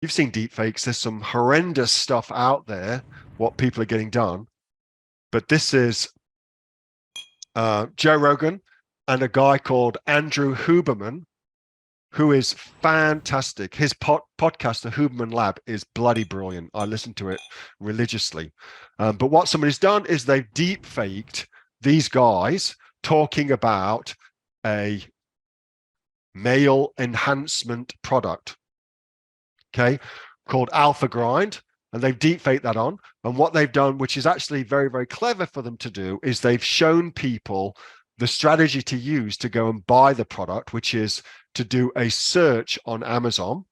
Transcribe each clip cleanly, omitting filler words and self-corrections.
you've seen deepfakes. There's some horrendous stuff out there, what people are getting done. But this is Joe Rogan and a guy called Andrew Huberman, who is fantastic. His podcast, the Huberman Lab, is bloody brilliant. I listen to it religiously. But what somebody's done is they've deep faked these guys talking about a male enhancement product, okay, called Alpha Grind. And they've deep faked that on. And what they've done, which is actually very, very clever for them to do, is they've shown people the strategy to use to go and buy the product, which is to do a search on Amazon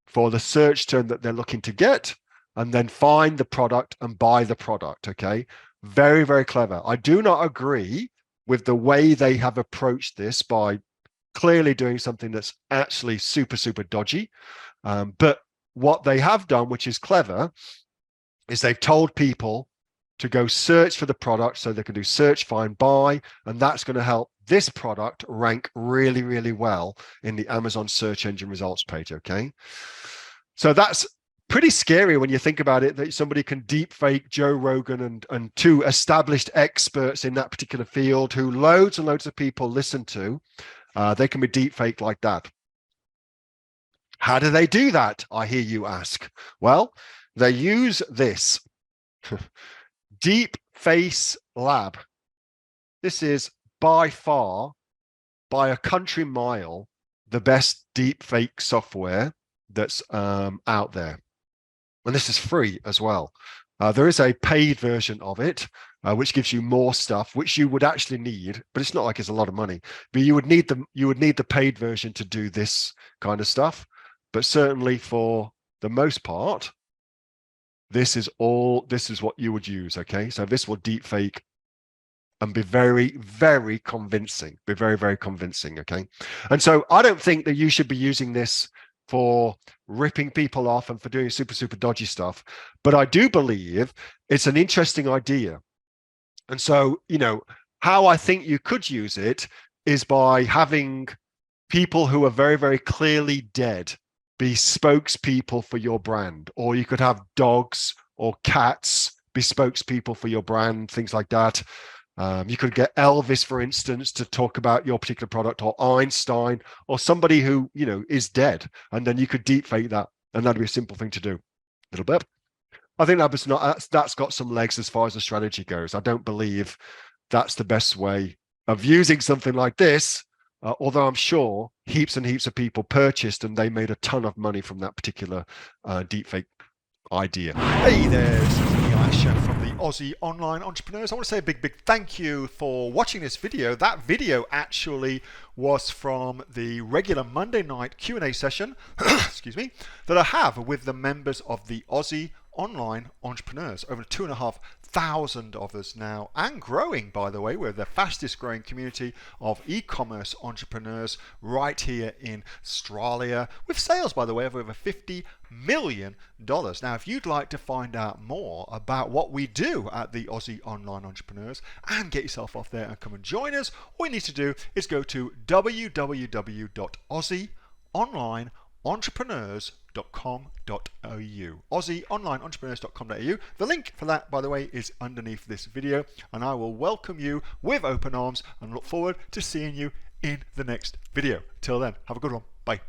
for the search term that they're looking to get, and then find the product and buy the product. Okay. Very, very clever. I do not agree with the way they have approached this by clearly doing something that's actually super, super dodgy. But what they have done, which is clever, is they've told people to go search for the product so they can do search, find, buy, and that's going to help this product rank really, really well in the Amazon search engine results page. Okay. So that's pretty scary when you think about it, that somebody can deep fake Joe Rogan and two established experts in that particular field who loads and loads of people listen to. They can be deep faked like that. How do they do that? I hear you ask. Well, they use this Deep Face Lab. This is by far, by a country mile, the best deep fake software that's out there. And this is free as well. There is a paid version of it, which gives you more stuff, which you would actually need, but it's not like it's a lot of money. But you would need the paid version to do this kind of stuff. But certainly for the most part, this is what you would use. Okay, so this will deep fake and be very, very convincing. Be very, very convincing. Okay, and so I don't think that you should be using this for ripping people off and for doing super, super dodgy stuff. But I do believe it's an interesting idea. And so, you know, how I think you could use it is by having people who are very, very clearly dead be spokespeople for your brand, or you could have dogs or cats be spokespeople for your brand, things like that. You could get Elvis, for instance, to talk about your particular product, or Einstein, or somebody who, you know, is dead, and then you could deep fake that, and that'd be a simple thing to do. A little bit. I think that's got some legs as far as the strategy goes. I don't believe that's the best way of using something like this. Although I'm sure heaps and heaps of people purchased and they made a ton of money from that particular deepfake idea. Hey there, this is Neil-Asher from the Aussie Online Entrepreneurs. I want to say a big, big thank you for watching this video. That video actually was from the regular Monday night Q&A session, excuse me, that I have with the members of the Aussie Online Entrepreneurs. Over 2,500 of us now, and growing, by the way. We're the fastest growing community of e-commerce entrepreneurs right here in Australia, with sales, by the way, of over $50 million. Now, if you'd like to find out more about what we do at the Aussie Online Entrepreneurs and get yourself off there and come and join us, all you need to do is go to www.aussieonlineentrepreneurs.com.au. AussieOnlineEntrepreneurs.com.au. The link for that, by the way, is underneath this video, and I will welcome you with open arms and look forward to seeing you in the next video. Till then, have a good one. Bye.